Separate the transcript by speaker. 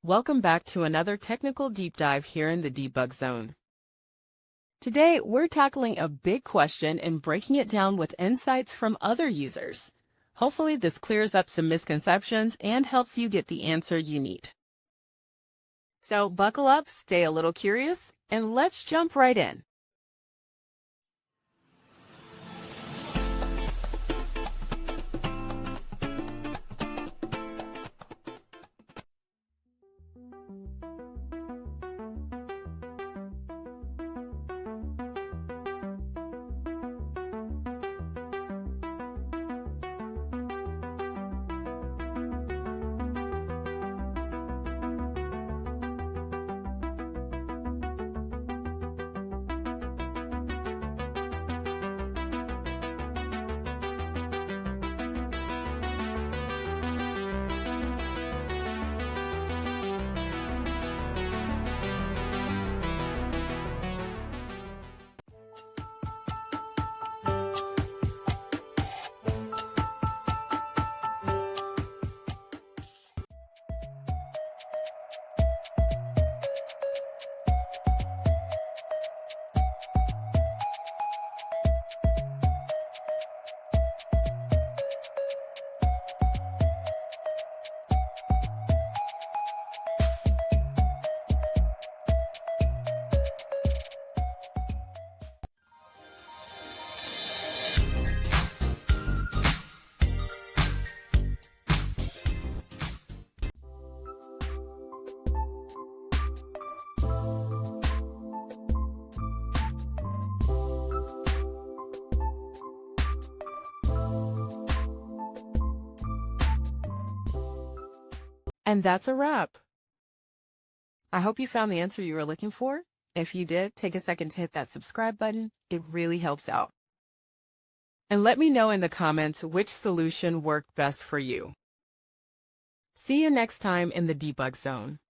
Speaker 1: Welcome back to another technical deep dive here in the debug zone. Today, we're tackling a big question and breaking it down with insights from other users. Hopefully, this clears up some misconceptions and helps you get the answer you need. So buckle up, stay a little curious, and let's jump right in. And that's a wrap. I hope you found the answer you were looking for. If you did, take a second to hit that subscribe button. It really helps out. And let me know in the comments which solution worked best for you. See you next time in the debug zone.